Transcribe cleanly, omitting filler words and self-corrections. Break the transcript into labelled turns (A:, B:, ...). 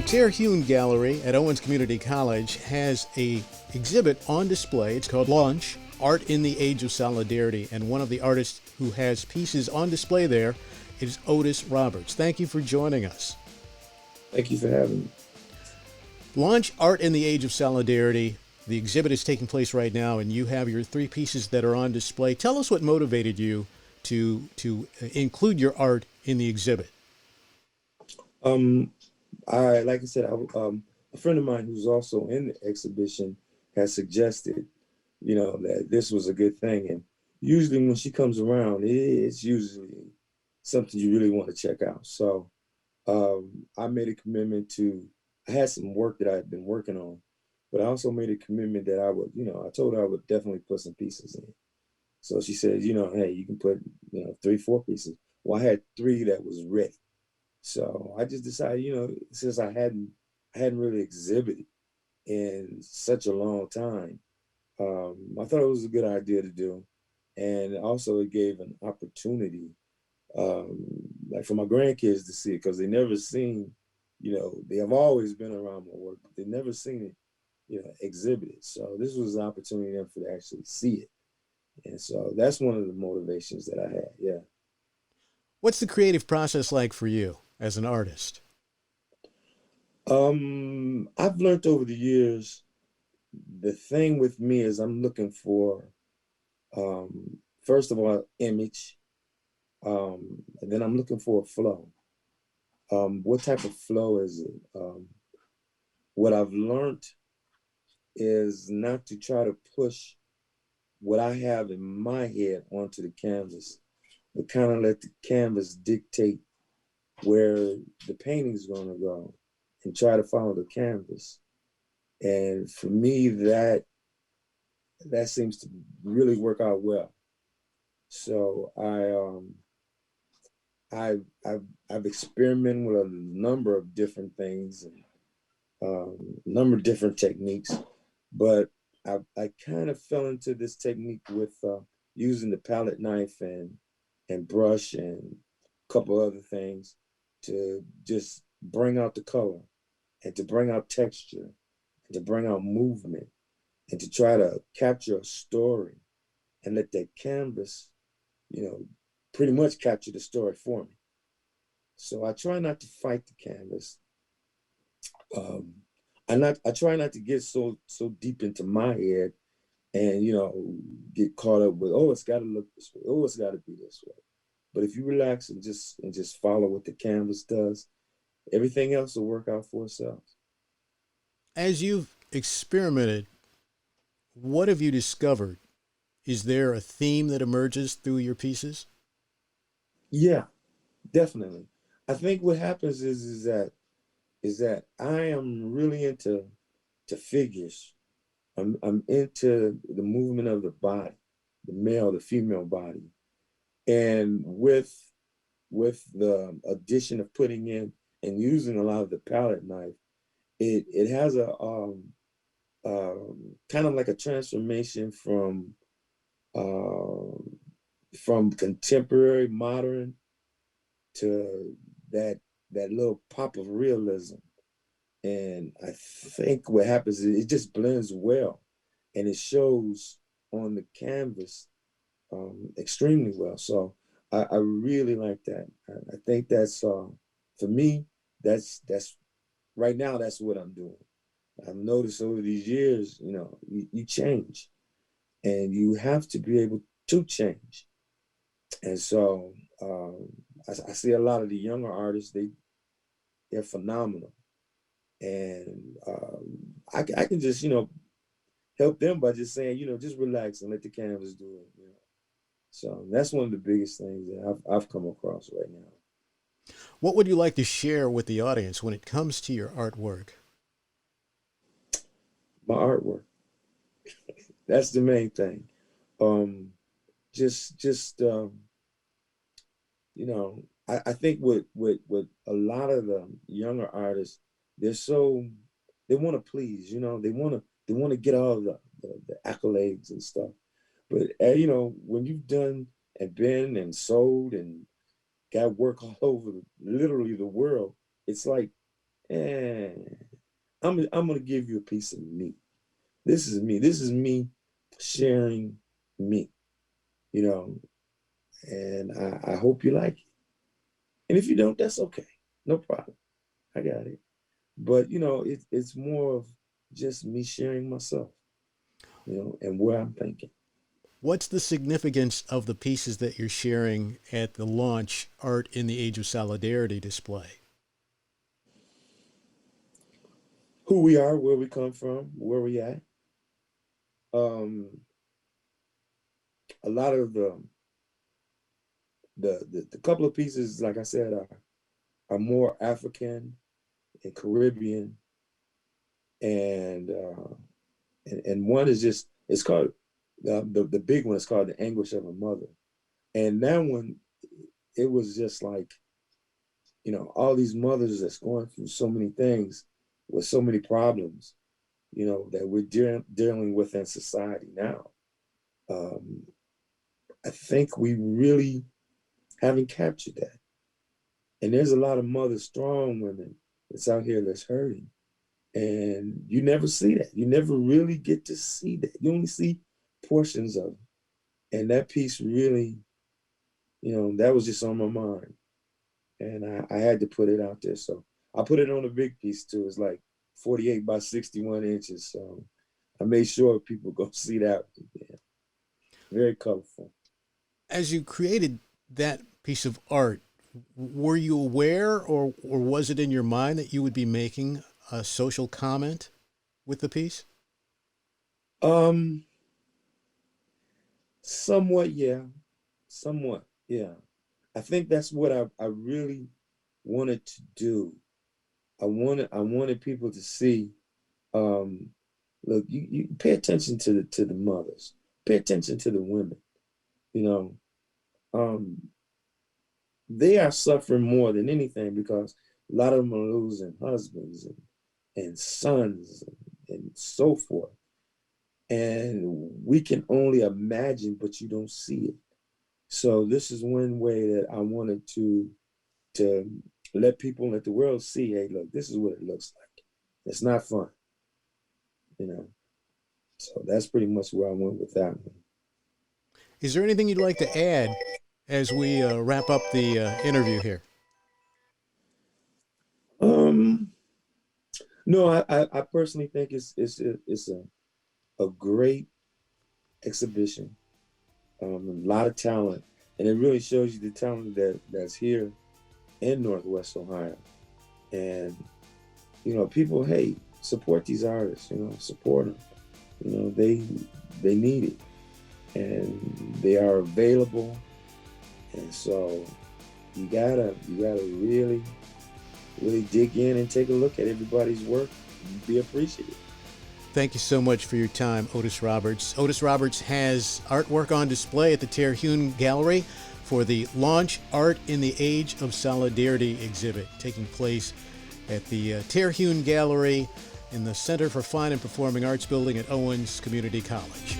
A: Terhune Gallery at Owens Community College has a exhibit on display. It's called Launch, Art in the Age of Solidarity. And one of the artists who has pieces on display there is Odes Roberts. Thank you for joining us.
B: Thank you for having me.
A: Launch, Art in the Age of Solidarity. The exhibit is taking place right now, and you have your three pieces that are on display. Tell us what motivated you to include your art in the exhibit.
B: Um, like I said, a friend of mine who's also in the exhibition has suggested, that this was a good thing. And usually when she comes around, it's usually something you really want to check out. So I made a commitment I had some work that I had been working on, but I also made a commitment that I would, I told her I would definitely put some pieces in. So she said, hey, you can put, three, four pieces. Well, I had three that was ready. So I just decided, since I hadn't really exhibited in such a long time, I thought it was a good idea to do. And also it gave an opportunity, um, like for my grandkids to see it, because they never seen, they have always been around my work, but they never seen it, exhibited. So this was an opportunity for them to actually see it. And so that's one of the motivations that I had. Yeah.
A: What's the creative process like for you as an artist?
B: I've learned over the years, the thing with me is I'm looking for, first of all, image, and then I'm looking for a flow. What type of flow is it? What I've learned is not to try to push what I have in my head onto the canvas, but kind of let the canvas dictate where the painting's going to go and try to follow the canvas. And for me, that seems to really work out well. So I've experimented with a number of different things and number of different techniques, but I kind of fell into this technique with using the palette knife and brush and a couple other things to just bring out the color and to bring out texture and to bring out movement and to try to capture a story and let that canvas, you know, pretty much capture the story for me. So I try not to fight the canvas. Um, I try not to get so deep into my head and get caught up with, oh, it's got to look this way, oh, it's got to be this way. But if you relax and just follow what the canvas does, everything else will work out for itself.
A: As you've experimented, what have you discovered? Is there a theme that emerges through your pieces?
B: Yeah, definitely. I think what happens is that I am really into to figures. I'm into the movement of the body, the male, the female body, and with the addition of putting in and using a lot of the palette knife, it has a kind of like a transformation um, from contemporary modern to that that little pop of realism. And I think what happens is it just blends well, and it shows on the canvas extremely well. So I really like that. I think that's for me. That's right now. That's what I'm doing. I've noticed over these years, you change, and you have to be able to change. And so I see a lot of the younger artists. They're phenomenal, and I can just help them by just saying just relax and let the canvas do it. So that's one of the biggest things that I've come across right now.
A: What would you like to share with the audience when it comes to your artwork?
B: My artwork, that's the main thing. Um, just I think with a lot of the younger artists, they're so they want to please, they want to get all the accolades and stuff. But when you've done and been and sold and got work all over literally the world, it's like, And I'm gonna give you a piece of me. This is me. This is me sharing me, you know, and I hope you like it. And if you don't, that's okay. No problem. I got it. But it's more of just me sharing myself, and where I'm thinking.
A: What's the significance of the pieces that you're sharing at the launch Art in the Age of Solidarity display?
B: Who we are, where we come from, where we at. Um, a lot of the couple of pieces, like I said, are more African and Caribbean, and one is just, it's called, the big one is called The Anguish of a Mother, and that one, it was just like, all these mothers that's going through so many things with so many problems, that we're dealing with in society now. um, I think we really haven't captured that. And there's a lot of mothers, strong women that's out here that's hurting. And you never see that. You never really get to see that. You only see portions of it. And that piece really, that was just on my mind. And I had to put it out there. So I put it on a big piece too. It's like 48 by 61 inches. So I made sure people go see that. Yeah. Very colorful.
A: As you created that piece of art, were you aware or was it in your mind that you would be making a social comment with the piece?
B: Um, Somewhat, yeah. Somewhat, yeah. I think that's what I really wanted to do. I wanted people to see, um, look, you pay attention to the mothers, pay attention to the women, you know. Um, they are suffering more than anything because a lot of them are losing husbands and sons and so forth. And we can only imagine, but you don't see it. So this is one way that I wanted to let people, let the world see, hey, look, this is what it looks like. It's not fun, you know. So that's pretty much where I went with that one.
A: Is there anything you'd like to add as we wrap up the interview here?
B: Um, no, I personally think it's a great exhibition. A lot of talent, and it really shows you the talent that's here in Northwest Ohio. And people, hey, support these artists. Support them. They need it, and they are available. And so you gotta really really dig in and take a look at everybody's work and be appreciative.
A: Thank you so much for your time, Odes Roberts. Odes Roberts has artwork on display at the Terhune Gallery for the Launch Art in the Age of Solidarity exhibit taking place at the Terhune Gallery in the Center for Fine and Performing Arts building at Owens Community College.